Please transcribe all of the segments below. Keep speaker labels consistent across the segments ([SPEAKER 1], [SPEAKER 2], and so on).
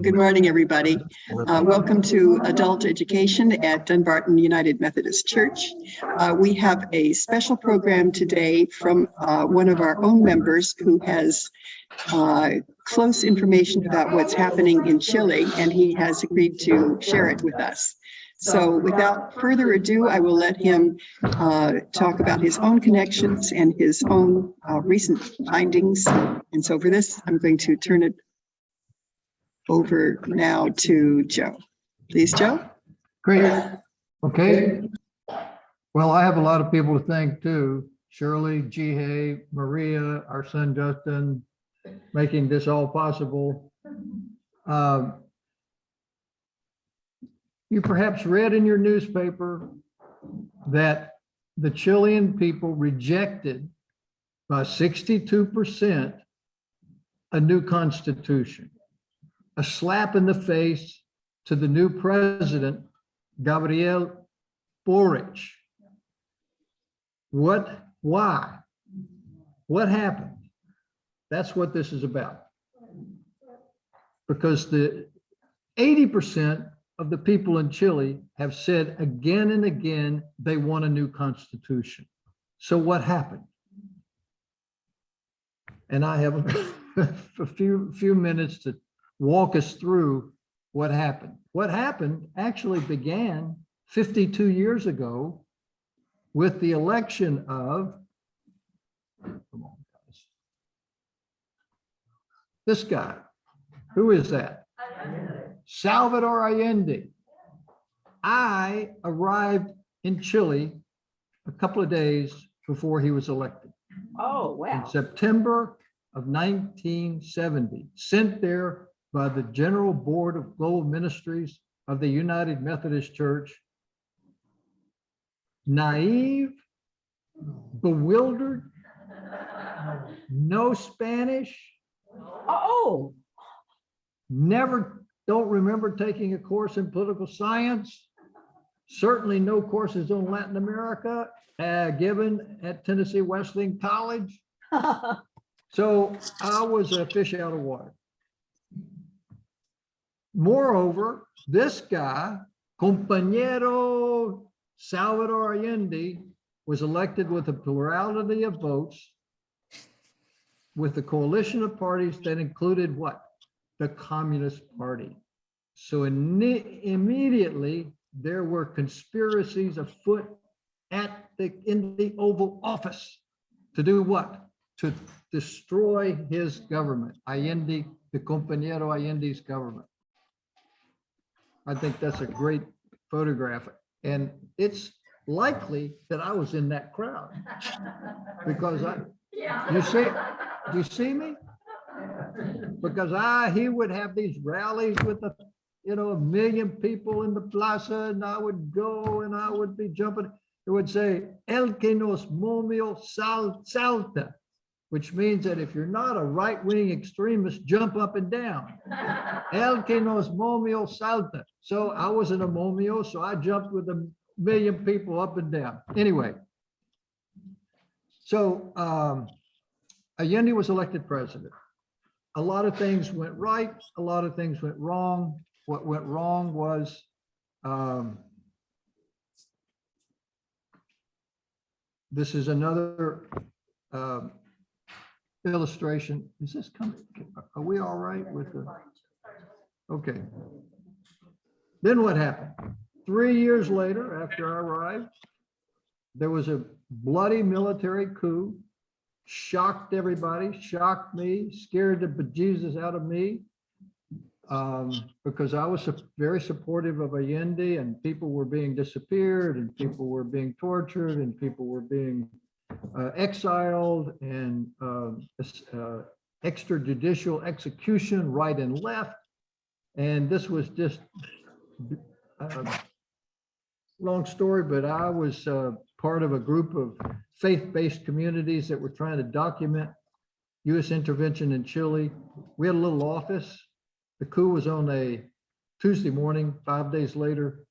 [SPEAKER 1] Good morning, everybody. Welcome to Adult Education at Dunbarton United Methodist Church. We have a special program today from one of our own members who has close information about what's happening in Chile, and he has agreed to share it with us. So without further ado, I will let him talk about his own connections and his own recent findings. And so for this, I'm going to turn it over now to Joe. Please, Joe.
[SPEAKER 2] Great. Okay. Well, I have a lot of people to thank too. Shirley, Jihei, Maria, our son Justin, making this all possible. You perhaps read in your newspaper that the Chilean people rejected by 62% a new constitution. A slap in the face to the new president, Gabriel Boric. Why? What happened? That's what this is about. Because the 80% of the people in Chile have said again and again they want a new constitution. So what happened? And I have a few minutes to walk us through what happened. What happened actually began 52 years ago with the election of, come on guys, this guy. Who is that? Salvador Allende. I arrived in Chile a couple of days before he was elected.
[SPEAKER 3] Oh, wow.
[SPEAKER 2] In September of 1970, sent there by the General Board of Global Ministries of the United Methodist Church. Naive, bewildered, no Spanish.
[SPEAKER 3] Oh,
[SPEAKER 2] Don't remember taking a course in political science. Certainly no courses on Latin America given at Tennessee Wesleyan College. So I was a fish out of water. Moreover, this guy, Compañero Salvador Allende, was elected with a plurality of votes with a coalition of parties that included what? The Communist Party. So immediately there were conspiracies afoot in the Oval Office to do what? To destroy his government, Allende, the Compañero Allende's government. I think that's a great photograph. And it's likely that I was in that crowd because do you see me? Because he would have these rallies with a million people in the plaza, and I would go and I would be jumping. It would say, El que nos movió salta, which means that if you're not a right-wing extremist, jump up and down. El que nos movió salta. So I wasn't a momio, so I jumped with a million people up and down. Anyway, so Allende was elected president. A lot of things went right, a lot of things went wrong. What went wrong was this is another illustration. Is this coming? Are we all right with the? Okay. Then what happened? 3 years later, after I arrived, there was a bloody military coup, shocked everybody, shocked me, scared the bejesus out of me, because I was very supportive of Allende, and people were being disappeared, and people were being tortured, and people were being exiled, and extrajudicial execution right and left. And this was just long story, but I was part of a group of faith-based communities that were trying to document U.S. intervention in Chile. We had a little office. The coup was on a Tuesday morning. 5 days later,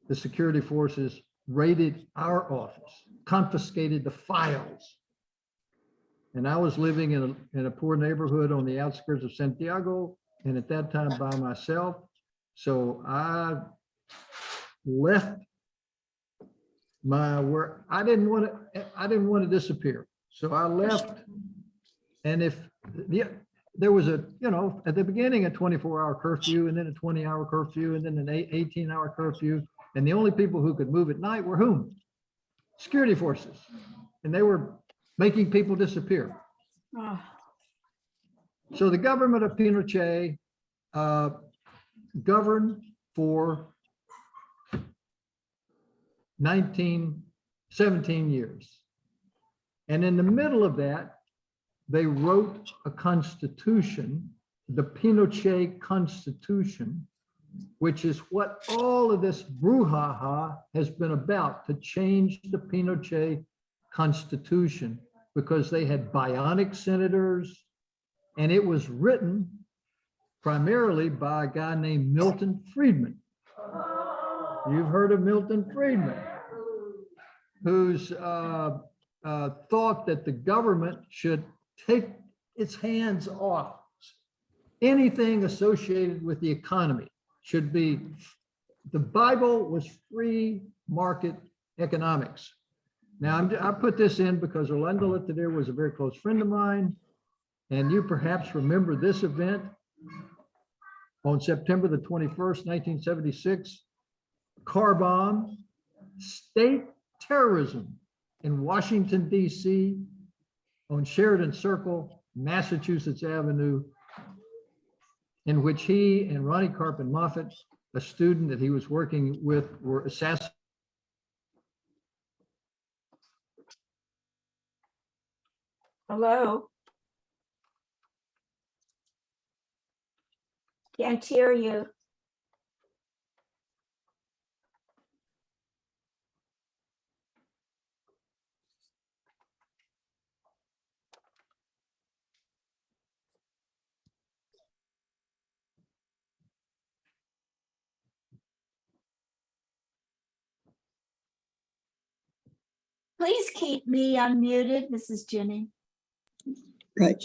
[SPEAKER 2] the security forces raided our office, confiscated the files. And I was living in a poor neighborhood on the outskirts of Santiago, and at that time by myself. So I left my work. I didn't want to disappear. So I left. And if there was a, at the beginning, a 24-hour curfew, and then a 20-hour curfew, and then an 18-hour curfew. And the only people who could move at night were whom? Security forces. And they were making people disappear. So the government of Pinochet governed for 17 years. And in the middle of that, they wrote a constitution, the Pinochet Constitution, which is what all of this brouhaha has been about, to change the Pinochet Constitution, because they had bionic senators, and it was written primarily by a guy named Milton Friedman. You've heard of Milton Friedman, who's thought that the government should take its hands off anything associated with the economy. Should be, the Bible was free market economics. Now, I put this in because Orlando Letelier was a very close friend of mine, and you perhaps remember this event on September the 21st, 1976, car bomb, state terrorism in Washington, D.C., on Sheridan Circle, Massachusetts Avenue, in which he and Ronnie Carpin Moffett, a student that he was working with, were assassinated.
[SPEAKER 3] Hello? Can't hear you. Please keep me unmuted, Mrs. Jenny.
[SPEAKER 1] Right.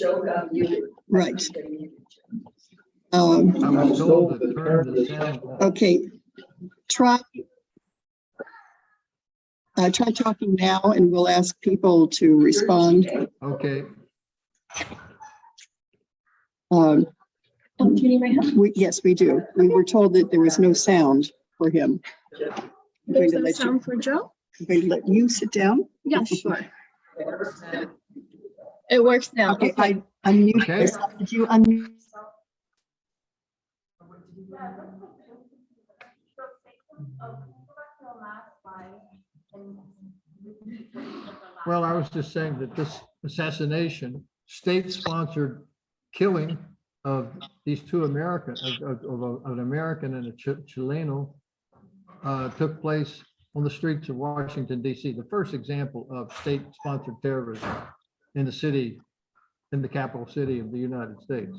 [SPEAKER 1] Right.
[SPEAKER 2] I was told to turn the sound off.
[SPEAKER 1] Okay. Try talking now, and we'll ask people to respond.
[SPEAKER 2] Okay.
[SPEAKER 1] Yes, we do. We were told that there was no sound for him.
[SPEAKER 4] There's no sound for Joe?
[SPEAKER 1] I'm going to let you sit down.
[SPEAKER 4] Yeah, sure. It works now.
[SPEAKER 1] Okay, I unmuted
[SPEAKER 2] Okay.
[SPEAKER 1] myself. Did you unmute?
[SPEAKER 2] Well, I was just saying that this assassination, state-sponsored killing of these two Americans, of an American and a Chileno, took place on the streets of Washington, D.C. The first example of state-sponsored terrorism in the city, in the capital city of the United States.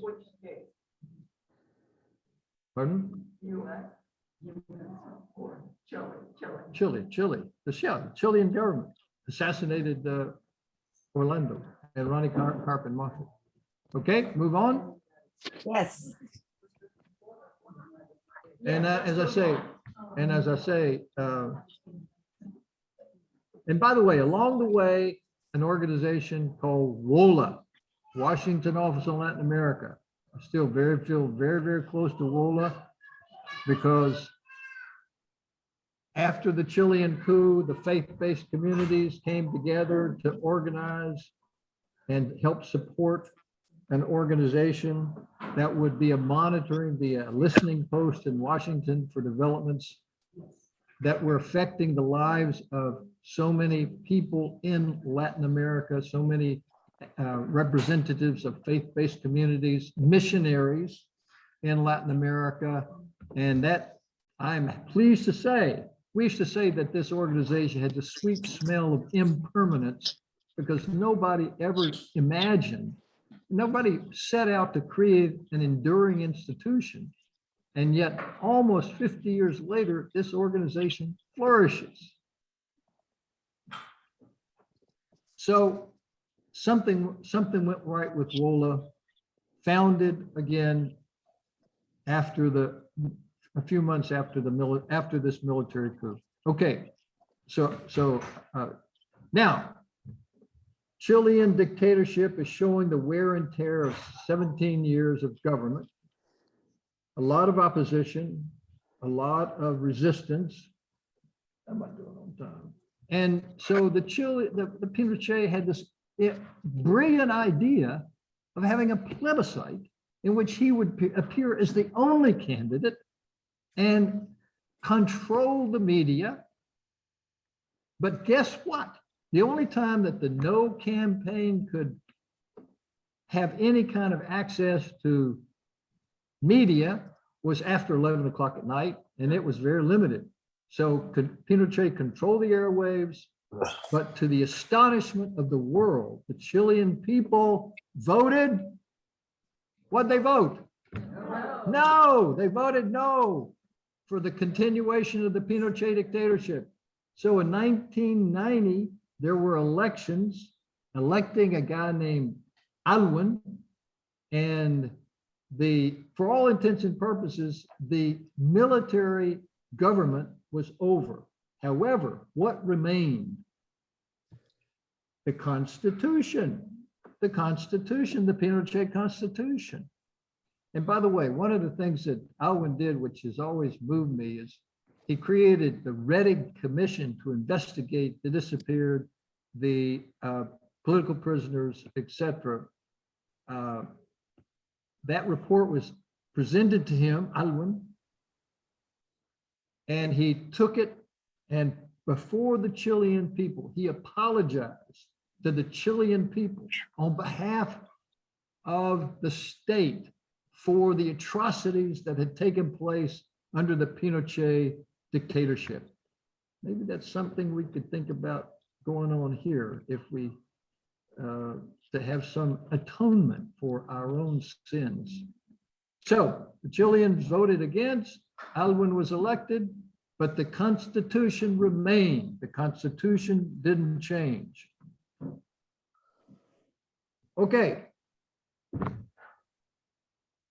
[SPEAKER 2] Pardon? Chile. The Chilean government assassinated Orlando and Ronnie Carpin Moffett. Okay, move on.
[SPEAKER 3] Yes.
[SPEAKER 2] And as I say, and by the way, along the way, an organization called WOLA, Washington Office on Latin America. I still feel very, very close to WOLA, because after the Chilean coup, the faith-based communities came together to organize and help support an organization that would be be a listening post in Washington for developments that were affecting the lives of so many people in Latin America, so many representatives of faith-based communities, missionaries in Latin America. And that, I'm pleased to say, we used to say that this organization had the sweet smell of impermanence, because nobody ever imagined, nobody set out to create an enduring institution. And yet almost 50 years later, this organization flourishes. So something went right with WOLA, founded again a few months after after this military coup. Okay, so now Chilean dictatorship is showing the wear and tear of 17 years of government, a lot of opposition, a lot of resistance. Am I doing on time? And so the Pinochet had this brilliant idea of having a plebiscite in which he would appear as the only candidate and control the media. But guess what? The only time that the No campaign could have any kind of access to media was after 11 o'clock at night, and it was very limited. So could Pinochet control the airwaves? But to the astonishment of the world, the Chilean people voted. What'd they vote? No, they voted no for the continuation of the Pinochet dictatorship. So in 1990, there were elections electing a guy named Alwin, and for all intents and purposes, the military government was over. However, what remained? The Constitution, the Pinochet Constitution. And by the way, one of the things that Alwin did, which has always moved me, is he created the Rettig Commission to investigate the disappeared, the political prisoners, etc. That report was presented to him, Alwin, and he took it, and before the Chilean people, he apologized to the Chilean people on behalf of the state for the atrocities that had taken place under the Pinochet dictatorship. Maybe that's something we could think about going on here if we, to have some atonement for our own sins. So the Chileans voted against, Alwin was elected, but the Constitution remained. The Constitution didn't change. Okay.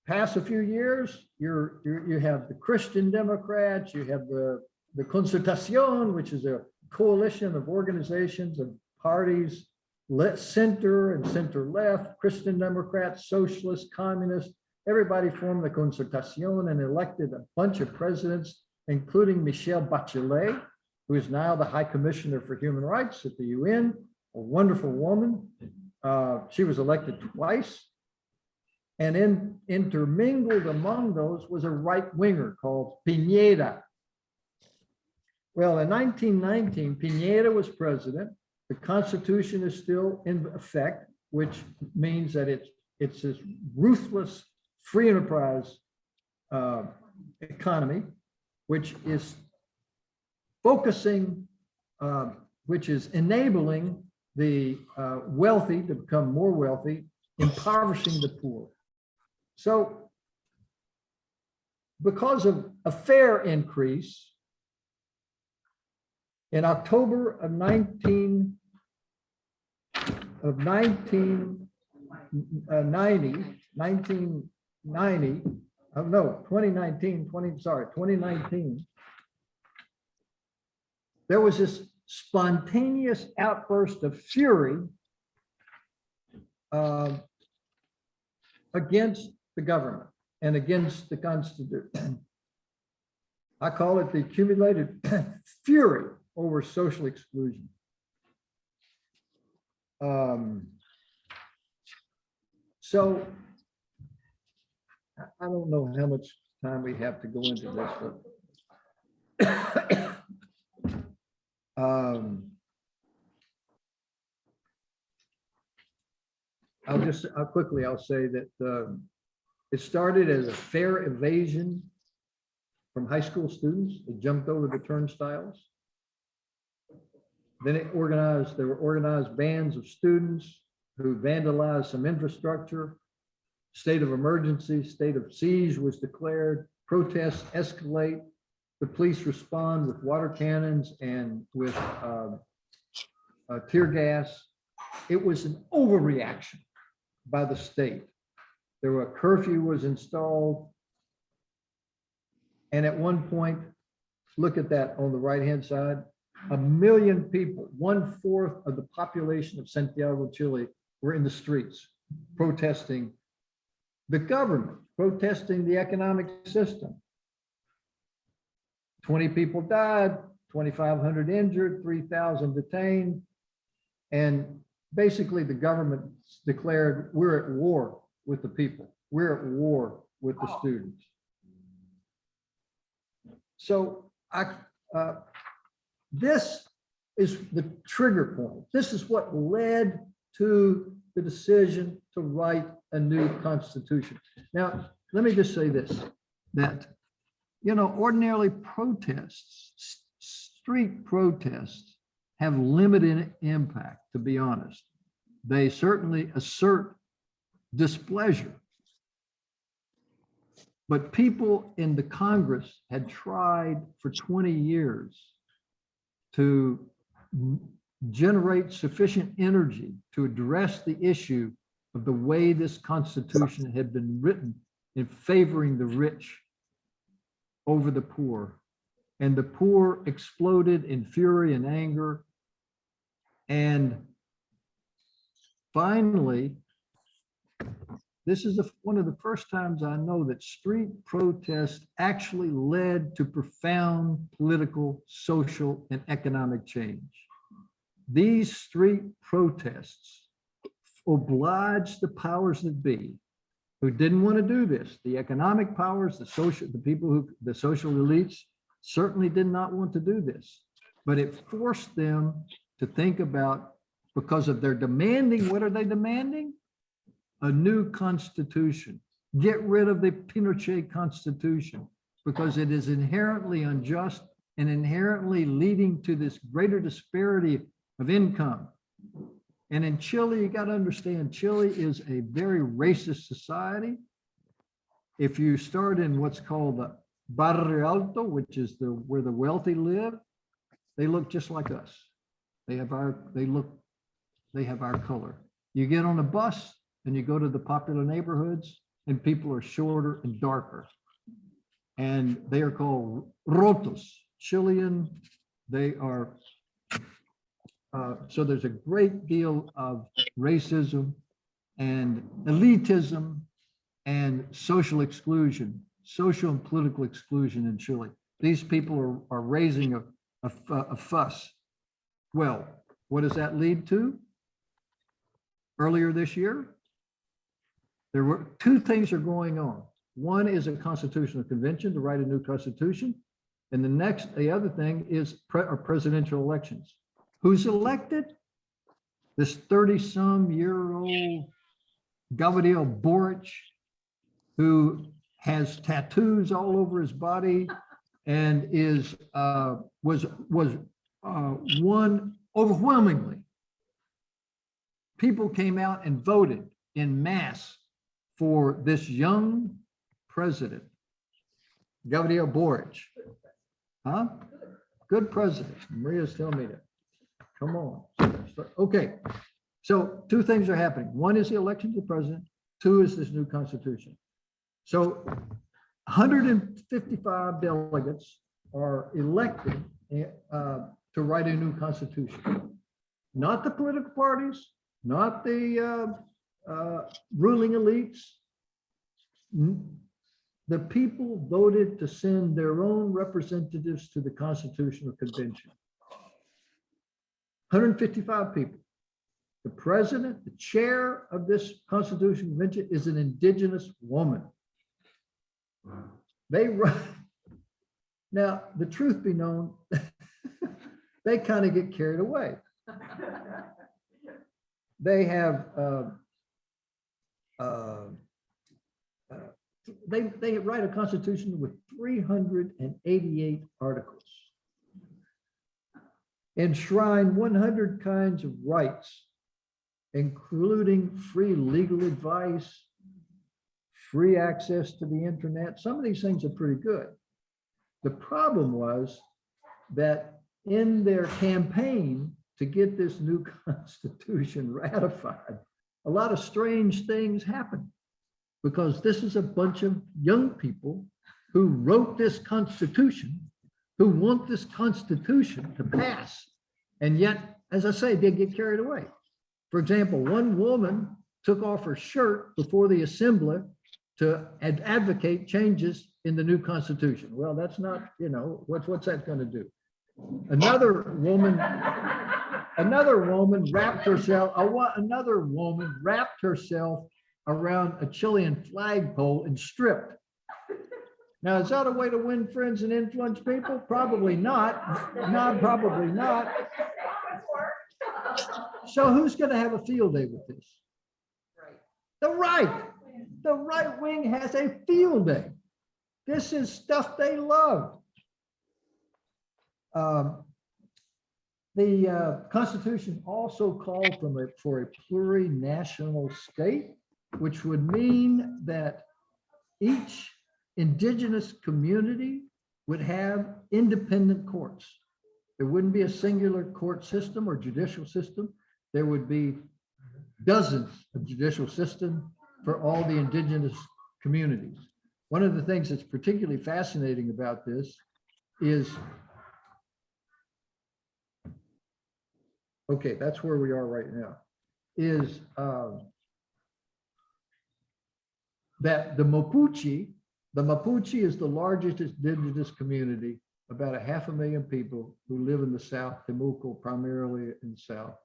[SPEAKER 2] Past a few years, you have the Christian Democrats, you have the Concertación, which is a coalition of organizations and parties, center and center left, Christian Democrats, socialists, communists, everybody formed the Concertación and elected a bunch of presidents, including Michelle Bachelet, who is now the High Commissioner for Human Rights at the UN, a wonderful woman. She was elected twice. And intermingled among those was a right-winger called Piñera. Well, in 1919, Piñera was president. The Constitution is still in effect, which means that it's this ruthless free enterprise economy, which is focusing, which is enabling the wealthy to become more wealthy, impoverishing the poor. So because of a fare increase in October of 2019, there was this spontaneous outburst of fury against the government and against the Constitution. I call it the accumulated fury over social exclusion. So I don't know how much time we have to go into this, but I'll say that it started as a fare evasion from high school students. They jumped over the turnstiles. Then there were organized bands of students who vandalized some infrastructure. State of emergency, state of siege was declared. Protests escalate. The police respond with water cannons and with tear gas. It was an overreaction by the state. A curfew was installed. And at one point, look at that on the right-hand side, 1 million people, 1/4 of the population of Santiago, Chile, were in the streets protesting the government, protesting the economic system. 20 people died, 2,500 injured, 3,000 detained. And basically the government declared, we're at war with the people. We're at war with the students. So this is the trigger point. This is what led to the decision to write a new constitution. Now, let me just say this, that, ordinarily protests, street protests have limited impact, to be honest. They certainly assert displeasure. But people in the Congress had tried for 20 years to generate sufficient energy to address the issue of the way this Constitution had been written in favoring the rich over the poor. And the poor exploded in fury and anger. And finally, this is one of the first times I know that street protest actually led to profound political, social, and economic change. These street protests obliged the powers that be, who didn't want to do this, the economic powers, the social elites certainly did not want to do this, but it forced them to think about, because of their demanding, what are they demanding? A new constitution. Get rid of the Pinochet constitution because it is inherently unjust and inherently leading to this greater disparity of income. And in Chile, you got to understand, Chile is a very racist society. If you start in what's called the Barrio Alto, which is where the wealthy live, they look just like us. They have our color. You get on a bus and you go to the popular neighborhoods and people are shorter and darker. And they are called rotos, Chilean. They are, so there's a great deal of racism and elitism and social exclusion, social and political exclusion in Chile. These people are raising a fuss. Well, what does that lead to? Earlier this year, there were two things are going on. One is a constitutional convention to write a new constitution. And the other thing is presidential elections. Who's elected? This 30-some-year-old Gabriel Boric, who has tattoos all over his body and was won overwhelmingly. People came out and voted in mass for this young president, Gabriel Boric. Huh? Good president. Maria's telling me that. Come on. Okay. So two things are happening. One is the election of the president. Two is this new constitution. So 155 delegates are elected to write a new constitution. Not the political parties, not the ruling elites. The people voted to send their own representatives to the Constitutional Convention. 155 people. The president, the chair of this Constitutional Convention is an indigenous woman. Now, the truth be known, they kind of get carried away. They have they write a constitution with 388 articles, enshrine 100 kinds of rights, including free legal advice, free access to the internet. Some of these things are pretty good. The problem was that in their campaign to get this new constitution ratified, a lot of strange things happened because this is a bunch of young people who wrote this Constitution, who want this Constitution to pass. And yet, as I say, they get carried away. For example, one woman took off her shirt before the assembly to advocate changes in the new Constitution. Well, that's not, what's that going to do? Another woman wrapped herself around a Chilean flagpole and stripped. Now, is that a way to win friends and influence people? Probably not. No, probably not. So who's going to have a field day with this? The right wing has a field day. This is stuff they love. The Constitution also called for a plurinational state, which would mean that each indigenous community would have independent courts. There wouldn't be a singular court system or judicial system. There would be dozens of judicial systems for all the indigenous communities. One of the things that's particularly fascinating about this is, okay, that's where we are right now, is that the Mapuche is the largest indigenous community, about 500,000 people who live in the South, Temuco primarily in the South.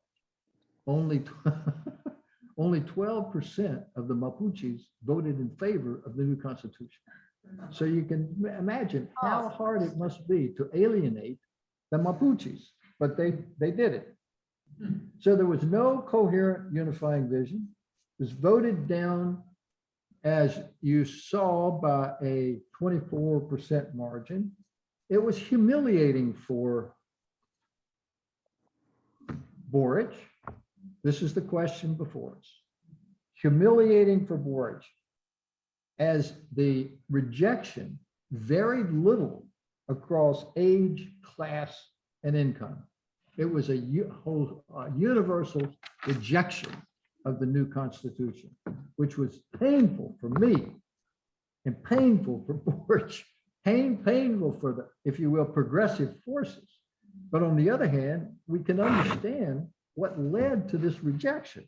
[SPEAKER 2] Only 12% of the Mapuches voted in favor of the new Constitution. So you can imagine how hard it must be to alienate the Mapuches, but they did it. So there was no coherent unifying vision. It was voted down, as you saw, by a 24% margin. It was humiliating for Boric. This is the question before us. Humiliating for Boric, as the rejection varied little across age, class, and income. It was a universal rejection of the new Constitution, which was painful for me and painful for Boric, painful for the, if you will, progressive forces. But on the other hand, we can understand what led to this rejection.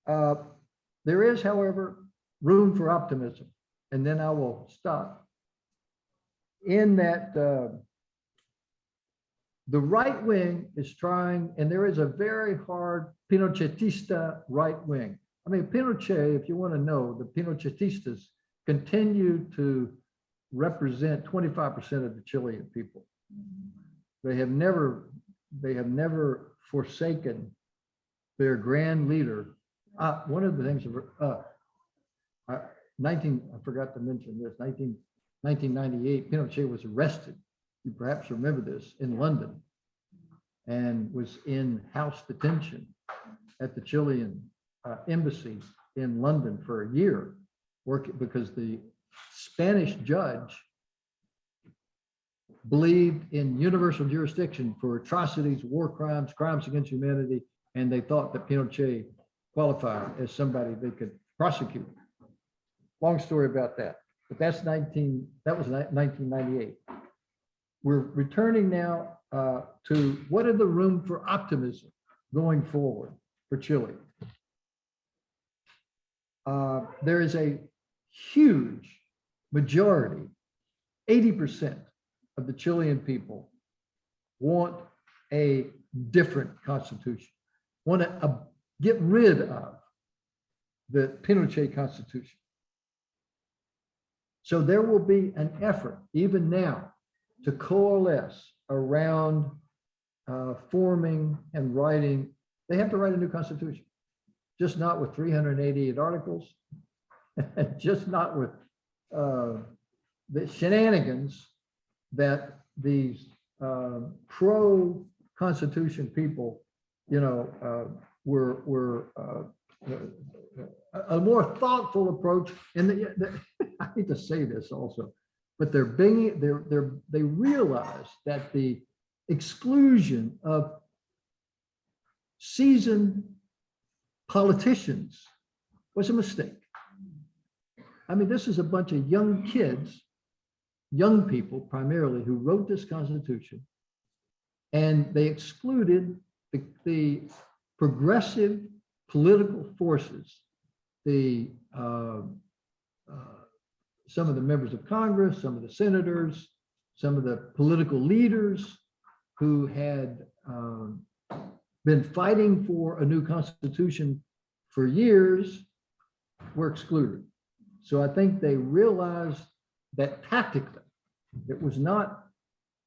[SPEAKER 2] There is, however, room for optimism, and then I will stop. In that the right wing is trying, and there is a very hard Pinochetista right wing. I mean, Pinochet, if you want to know, the Pinochetistas continue to represent 25% of the Chilean people. They have never forsaken their grand leader. One of the things, I forgot to mention this, 1998, Pinochet was arrested. You perhaps remember this, in London, and was in house detention at the Chilean embassy in London for a year, because the Spanish judge believed in universal jurisdiction for atrocities, war crimes, crimes against humanity, and they thought that Pinochet qualified as somebody they could prosecute. Long story about that, but that was 1998. We're returning now to what are the room for optimism going forward for Chile. There is a huge majority, 80% of the Chilean people want a different constitution, want to get rid of the Pinochet constitution. So there will be an effort, even now, to coalesce around forming and writing. They have to write a new constitution, just not with 388 articles, just not with the shenanigans that these pro-constitution people, were a more thoughtful approach. And I hate to say this also, but they realize that the exclusion of seasoned politicians was a mistake. I mean, this is a bunch of young kids, young people primarily, who wrote this Constitution. And they excluded the progressive political forces, some of the members of Congress, some of the senators, some of the political leaders who had been fighting for a new Constitution for years were excluded. So I think they realized that tactically it was not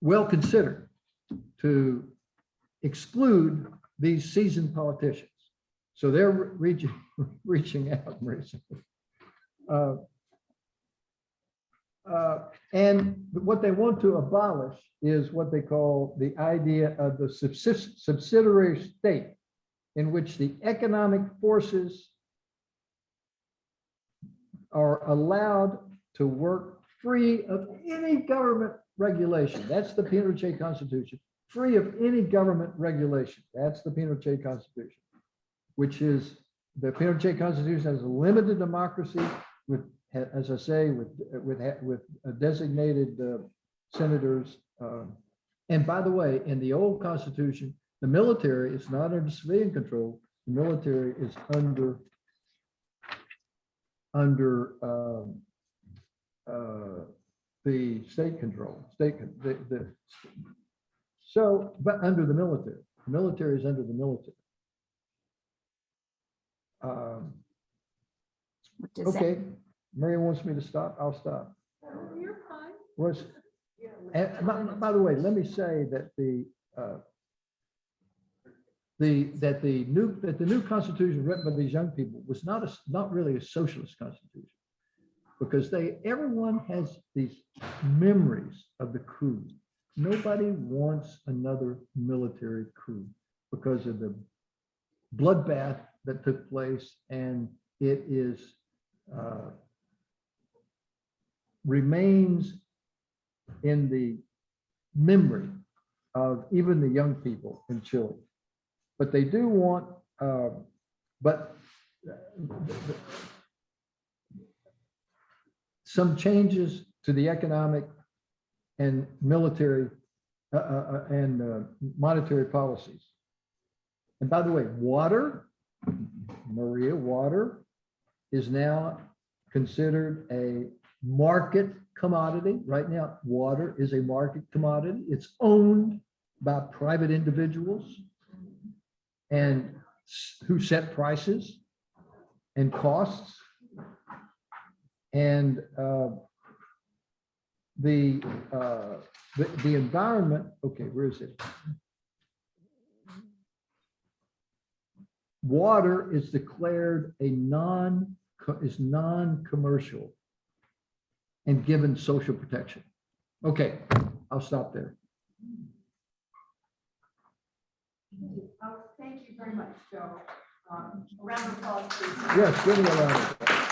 [SPEAKER 2] well considered to exclude these seasoned politicians. So they're reaching out, Marisa. And what they want to abolish is what they call the idea of the subsidiary state, in which the economic forces are allowed to work free of any government regulation. That's the Pinochet Constitution. Free of any government regulation. That's the Pinochet Constitution, which is the Pinochet Constitution has a limited democracy with, as I say, with designated senators. And by the way, in the old Constitution, the military is not under civilian control. The military is under the state control, so, but under the military is under the military.
[SPEAKER 3] What does that-
[SPEAKER 2] Okay, Mary wants me to stop, I'll stop.
[SPEAKER 4] You're fine.
[SPEAKER 2] And by the way, let me say that the new Constitution written by these young people was not really a socialist Constitution, because everyone has these memories of the coup. Nobody wants another military coup because of the bloodbath that took place, and it is remains in the memory of even the young people in Chile. But they do want, some changes to the economic and military and monetary policies. And by the way, water, Maria, water is now considered a market commodity. Right now, water is a market commodity. It's owned by private individuals and who set prices and costs. And the environment, okay, where is it? Water is declared non-commercial and given social protection. Okay, I'll stop there.
[SPEAKER 5] Thank you very much, Joe. A round of applause, please.
[SPEAKER 2] Yes, give me a round of applause.